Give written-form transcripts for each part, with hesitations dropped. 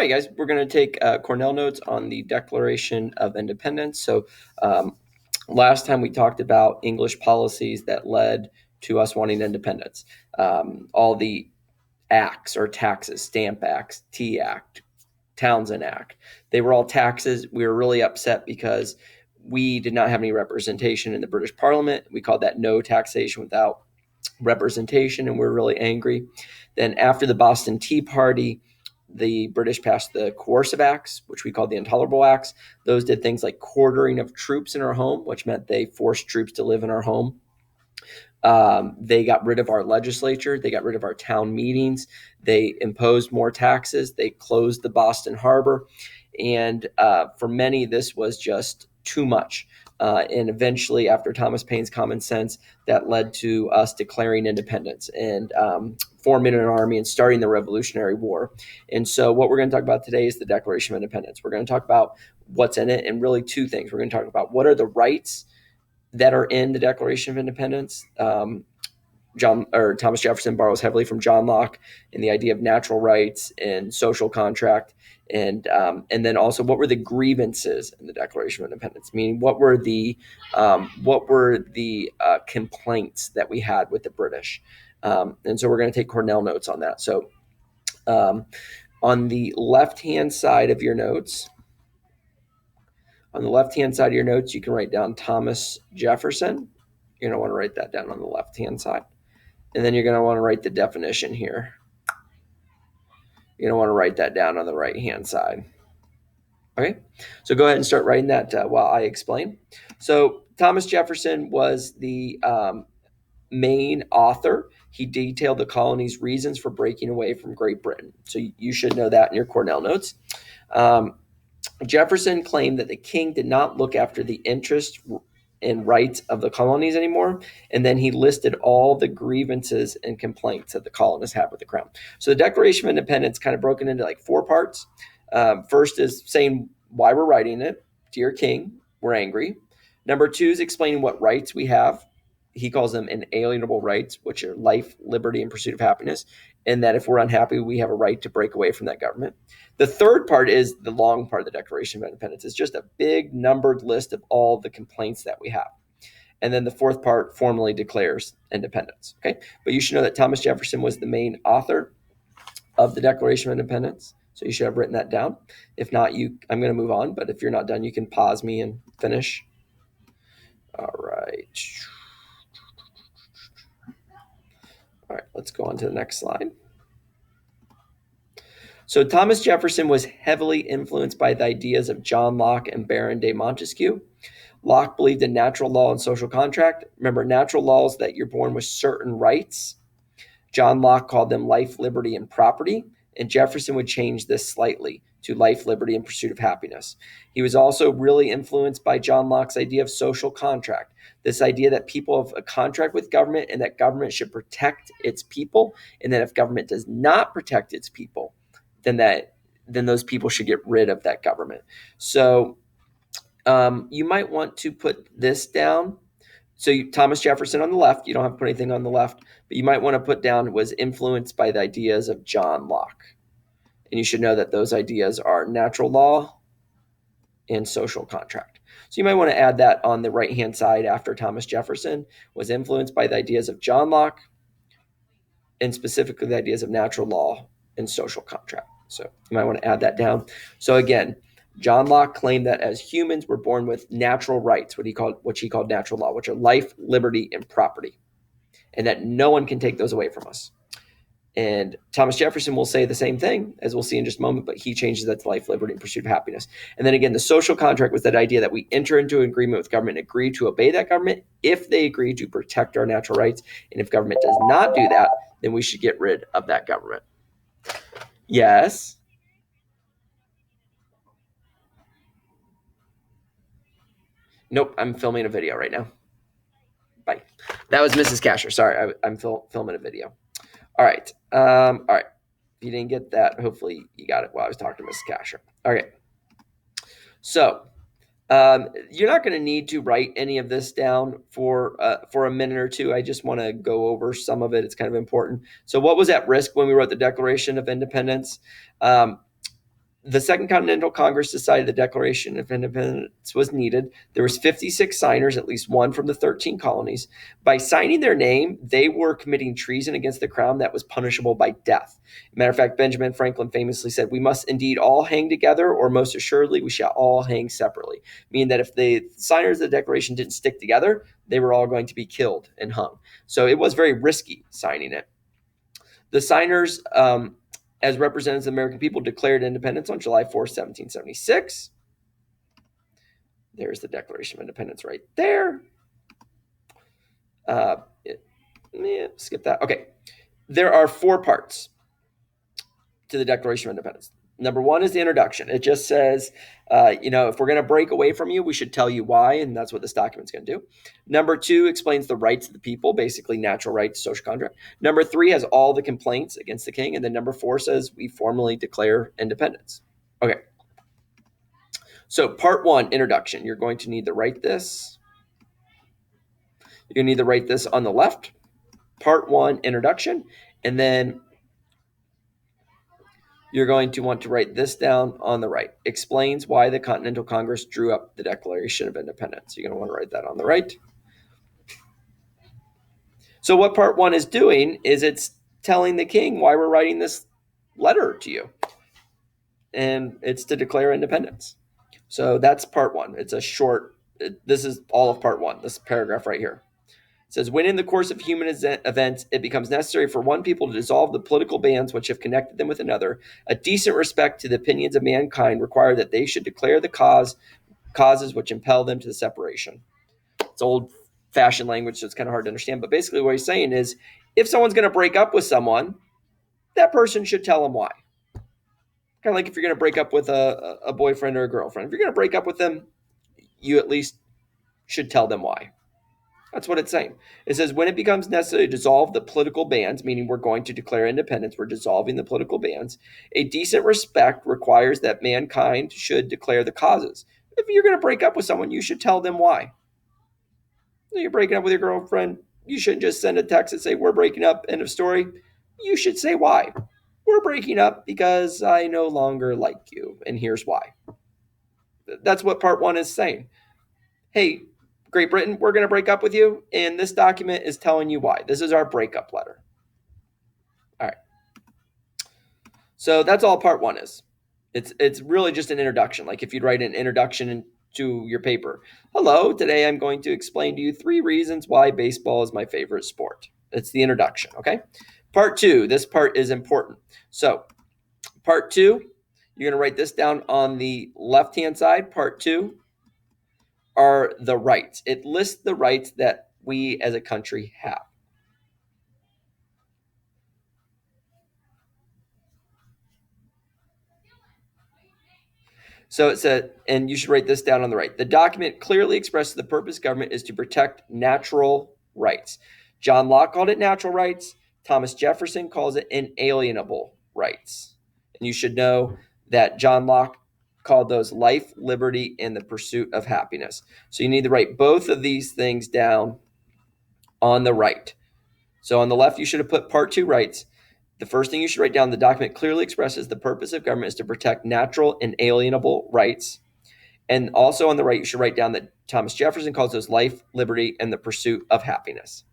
All right, guys, we're going to take Cornell notes on the Declaration of Independence. So, last time we talked about English policies that led to us wanting independence. All the acts or taxes, Stamp Acts, Tea Act, Townsend Act, they were all taxes. We were really upset because we did not have any representation in the British Parliament. We called that no taxation without representation, and we were really angry. Then, after the Boston Tea Party, the British passed the coercive acts, which we called the intolerable acts. Those did things like quartering of troops in our home, which meant they forced troops to live in our home. They got rid of our legislature. They got rid of our town meetings. They imposed more taxes. They closed the Boston Harbor. And for many, this was just too much. And eventually, after Thomas Paine's Common Sense, that led to us declaring independence and forming an army and starting the Revolutionary War. And so what we're going to talk about today is the Declaration of Independence. We're going to talk about what's in it and really two things. We're going to talk about what are the rights that are in the Declaration of Independence. Thomas Jefferson borrows heavily from John Locke in the idea of natural rights and social contract, and then also what were the grievances in the Declaration of Independence? Meaning, what were the complaints that we had with the British? And so we're going to take Cornell notes on that. So on the left-hand side of your notes, you can write down Thomas Jefferson. You're going to want to write that down on the left-hand side. And then you're going to want to write the definition here. You're going to want to write that down on the right-hand side. Okay, so go ahead and start writing that while I explain. So Thomas Jefferson was the main author. He detailed the colony's reasons for breaking away from Great Britain. So you should know that in your Cornell notes. Jefferson claimed that the king did not look after the interests and rights of the colonies anymore. And then he listed all the grievances and complaints that the colonists had with the crown. So the Declaration of Independence kind of broken into like four parts. First is saying why we're writing it. Dear King, we're angry. Number two is explaining what rights we have. He calls them inalienable rights, which are life, liberty, and pursuit of happiness. And that if we're unhappy, we have a right to break away from that government. The third part is the long part of the Declaration of Independence. It's just a big numbered list of all the complaints that we have. And then the fourth part formally declares independence. Okay, but you should know that Thomas Jefferson was the main author of the Declaration of Independence. So you should have written that down. If not, I'm going to move on. But if you're not done, you can pause me and finish. All right. All right, let's go on to the next slide. So Thomas Jefferson was heavily influenced by the ideas of John Locke and Baron de Montesquieu. Locke believed in natural law and social contract. Remember, natural laws that you're born with certain rights. John Locke called them life, liberty, and property. And Jefferson would change this slightly to life, liberty, and pursuit of happiness. He was also really influenced by John Locke's idea of social contract. This idea that people have a contract with government and that government should protect its people. And that if government does not protect its people, then those people should get rid of that government. So you might want to put this down. So Thomas Jefferson on the left, you don't have to put anything on the left, but you might want to put down was influenced by the ideas of John Locke. And you should know that those ideas are natural law and social contract. So you might want to add that on the right-hand side after Thomas Jefferson was influenced by the ideas of John Locke and specifically the ideas of natural law and social contract. So you might want to add that down. So again, John Locke claimed that as humans we're born with natural rights, what he called natural law, which are life, liberty, and property, and that no one can take those away from us. And Thomas Jefferson will say the same thing, as we'll see in just a moment, but he changes that to life, liberty, and pursuit of happiness. And then again, the social contract was that idea that we enter into an agreement with government and agree to obey that government if they agree to protect our natural rights. And if government does not do that, then we should get rid of that government. Yes. Nope, I'm filming a video right now. Bye. That was Mrs. Casher. Sorry, I'm filming a video. All right. All right. If you didn't get that, hopefully you got it while I was talking to Mrs. Casher. Okay. So you're not going to need to write any of this down for a minute or two. I just want to go over some of it. It's kind of important. So what was at risk when we wrote the Declaration of Independence? The Second Continental Congress decided the Declaration of Independence was needed. There was 56 signers, at least one from the 13 colonies. By signing their name, they were committing treason against the crown that was punishable by death. Matter of fact, Benjamin Franklin famously said, "We must indeed all hang together, or most assuredly we shall all hang separately," meaning that if the signers of the Declaration didn't stick together, they were all going to be killed and hung. So it was very risky signing it. The signers, as representatives of the American people, declared independence on July 4th, 1776. There's the Declaration of Independence right there. Skip that. Okay. There are 4 parts to the Declaration of Independence. Number 1 is the introduction. It just says, if we're going to break away from you, we should tell you why, and that's what this document's going to do. Number 2 explains the rights of the people, basically natural rights, social contract. Number 3 has all the complaints against the king, and then number 4 says we formally declare independence. Okay. So part 1, introduction. You're going to need to write this. You're going to need to write this on the left. Part 1, introduction, and then you're going to want to write this down on the right. Explains why the Continental Congress drew up the Declaration of Independence. You're going to want to write that on the right. So what part 1 is doing is it's telling the king why we're writing this letter to you. And it's to declare independence. So that's part 1. It's a short, this is all of part 1, this paragraph right here. It says, when in the course of human events it becomes necessary for one people to dissolve the political bands which have connected them with another, a decent respect to the opinions of mankind require that they should declare the causes which impel them to the separation. It's old-fashioned language, so it's kind of hard to understand. But basically what he's saying is, if someone's going to break up with someone, that person should tell them why. Kind of like if you're going to break up with a boyfriend or a girlfriend. If you're going to break up with them, you at least should tell them why. That's what it's saying. It says, when it becomes necessary to dissolve the political bands, meaning we're going to declare independence, we're dissolving the political bands, a decent respect requires that mankind should declare the causes. If you're going to break up with someone, you should tell them why. You're breaking up with your girlfriend, you shouldn't just send a text and say, we're breaking up, end of story. You should say why. We're breaking up because I no longer like you, and here's why. That's what part 1 is saying. Hey, Great Britain, we're going to break up with you, and this document is telling you why. This is our breakup letter. All right. So that's all part 1 is. It's really just an introduction. Like if you'd write an introduction to your paper. Hello, today I'm going to explain to you 3 reasons why baseball is my favorite sport. It's the introduction, okay? Part 2, this part is important. So part 2, you're going to write this down on the left-hand side. Part 2 are the rights. It lists the rights that we as a country have. So it said, and you should write this down on the right. The document clearly expresses the purpose of government is to protect natural rights. John Locke called it natural rights. Thomas Jefferson calls it inalienable rights. And you should know that John Locke called those life, liberty, and the pursuit of happiness. So you need to write both of these things down on the right. So on the left, you should have put part 2 rights. The first thing you should write down, the document clearly expresses the purpose of government is to protect natural and alienable rights. And also on the right, you should write down that Thomas Jefferson calls those life, liberty, and the pursuit of happiness.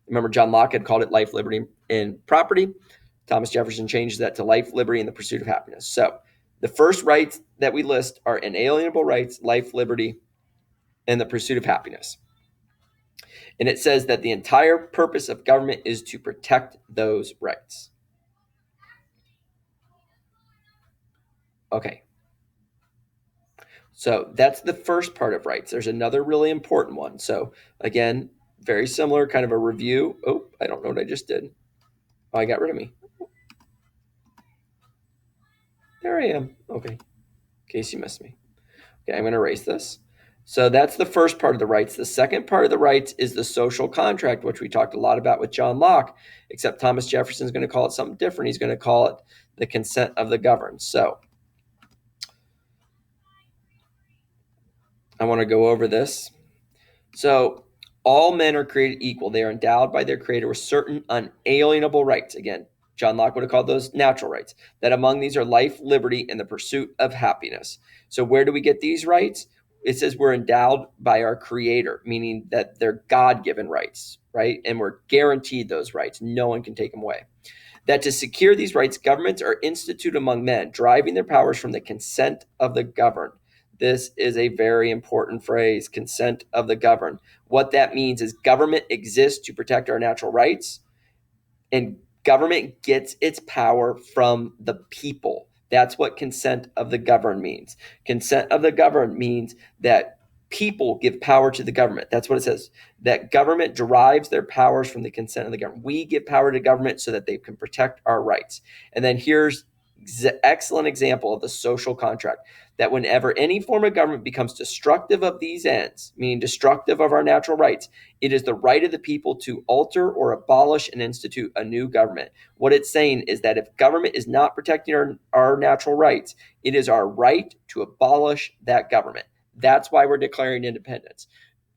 Remember, John Locke had called it life, liberty, and property. Thomas Jefferson changed that to life, liberty, and the pursuit of happiness. So the first rights that we list are inalienable rights, life, liberty, and the pursuit of happiness. And it says that the entire purpose of government is to protect those rights. Okay. So that's the first part of rights. There's another really important one. So again, very similar, kind of a review. Oh, I don't know what I just did. Oh, I got rid of me. There I am. Okay. In case you missed me. Okay, I'm going to erase this. So that's the first part of the rights. The second part of the rights is the social contract, which we talked a lot about with John Locke, except Thomas Jefferson is going to call it something different. He's going to call it the consent of the governed. So I want to go over this. So all men are created equal. They are endowed by their creator with certain unalienable rights. Again, John Locke would have called those natural rights. That among these are life, liberty, and the pursuit of happiness. So where do we get these rights? It says we're endowed by our Creator, meaning that they're God-given rights, right? And we're guaranteed those rights. No one can take them away. That to secure these rights, governments are instituted among men, driving their powers from the consent of the governed. This is a very important phrase, consent of the governed. What that means is government exists to protect our natural rights, and government gets its power from the people. That's what consent of the governed means. Consent of the governed means that people give power to the government. That's what it says. That government derives their powers from the consent of the government. We give power to government so that they can protect our rights. And then here's excellent example of the social contract, that whenever any form of government becomes destructive of these ends, meaning destructive of our natural rights, it is the right of the people to alter or abolish and institute a new government. What it's saying is that if government is not protecting our natural rights, it is our right to abolish that government. That's why we're declaring independence.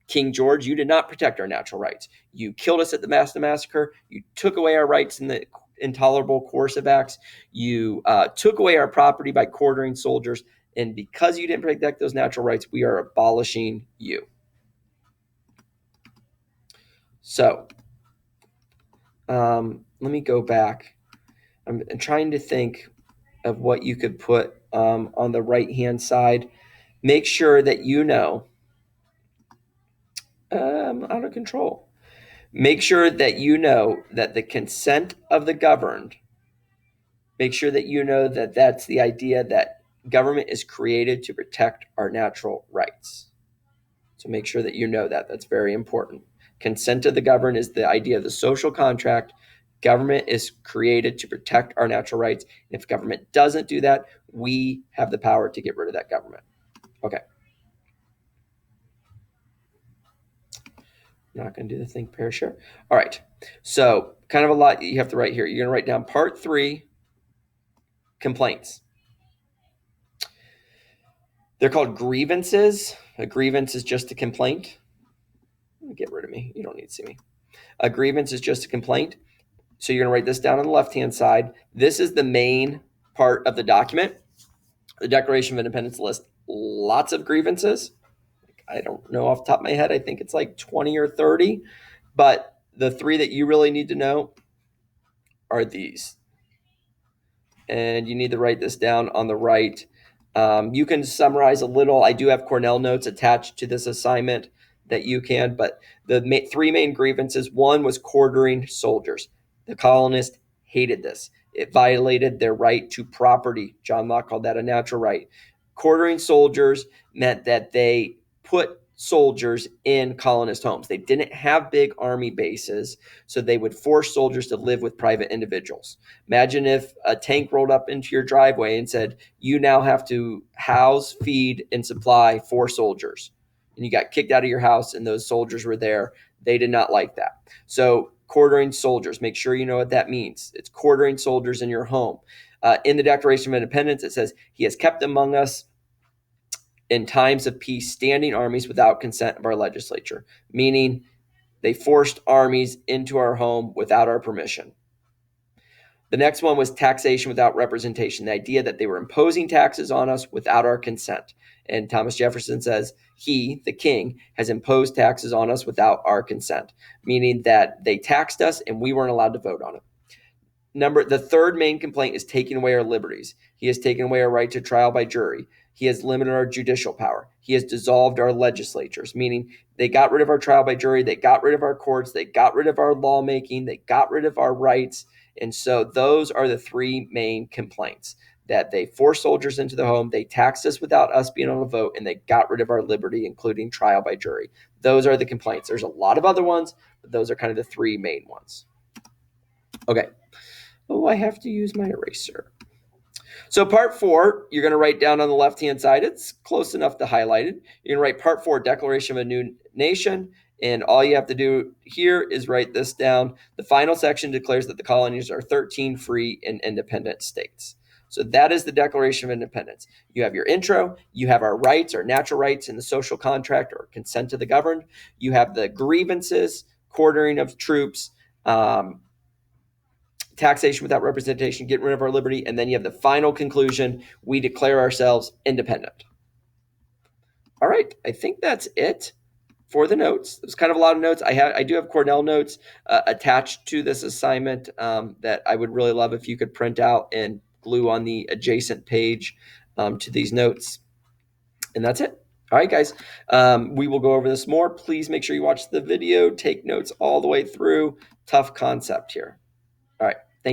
King George, you did not protect our natural rights. You killed us at the Boston Massacre. You took away our rights in the intolerable coercive acts. You took away our property by quartering soldiers. And because you didn't protect those natural rights, we are abolishing you. So let me go back. I'm trying to think of what you could put on the right-hand side. Make sure that you know, out of control. Make sure that you know that the consent of the governed, make sure that you know that that's the idea that government is created to protect our natural rights. So make sure that you know that. That's very important. Consent of the governed is the idea of the social contract. Government is created to protect our natural rights. And if government doesn't do that, we have the power to get rid of that government. Okay. I'm not going to do the think, pair, share. All right. So kind of a lot you have to write here. You're going to write down part 3, complaints. They're called grievances. A grievance is just a complaint. Get rid of me. You don't need to see me. A grievance is just a complaint. So you're going to write this down on the left-hand side. This is the main part of the document. The Declaration of Independence lists lots of grievances. I don't know off the top of my head. I think it's like 20 or 30. But the 3 that you really need to know are these. And you need to write this down on the right. You can summarize a little. I do have Cornell notes attached to this assignment that you can, but the 3 main grievances, one was quartering soldiers. The colonists hated this. It violated their right to property. John Locke called that a natural right. Quartering soldiers meant that they put soldiers in colonist homes. They didn't have big army bases, so they would force soldiers to live with private individuals. Imagine if a tank rolled up into your driveway and said, you now have to house, feed, and supply 4 soldiers. And you got kicked out of your house and those soldiers were there. They did not like that. So quartering soldiers, make sure you know what that means. It's quartering soldiers in your home. In the Declaration of Independence, it says, he has kept among us in times of peace standing armies without consent of our legislature, meaning they forced armies into our home without our permission. The next one was taxation without representation, the idea that they were imposing taxes on us without our consent. And Thomas Jefferson says he, the king, has imposed taxes on us without our consent, meaning that they taxed us and we weren't allowed to vote on it. The third main complaint is taking away our liberties. He has taken away our right to trial by jury. He has limited our judicial power. He has dissolved our legislatures, meaning they got rid of our trial by jury. They got rid of our courts. They got rid of our lawmaking. They got rid of our rights. And so those are the 3 main complaints, that they forced soldiers into the home, they taxed us without us being able to vote, and they got rid of our liberty, including trial by jury. Those are the complaints. There's a lot of other ones, but those are kind of the 3 main ones. Okay. Oh, I have to use my eraser. So part 4, you're going to write down on the left-hand side. It's close enough to highlight it. You're going to write part 4, Declaration of a New Nation. And all you have to do here is write this down. The final section declares that the colonies are 13 free and independent states. So that is the Declaration of Independence. You have your intro. You have our rights, our natural rights in the social contract or consent to the governed. You have the grievances, quartering of troops, taxation without representation, getting rid of our liberty, and then you have the final conclusion, we declare ourselves independent. All right, I think that's it for the notes. There's kind of a lot of notes. I do have Cornell notes attached to this assignment that I would really love if you could print out and glue on the adjacent page to these notes. And that's it. All right, guys, we will go over this more. Please make sure you watch the video, take notes all the way through. Tough concept here. All right.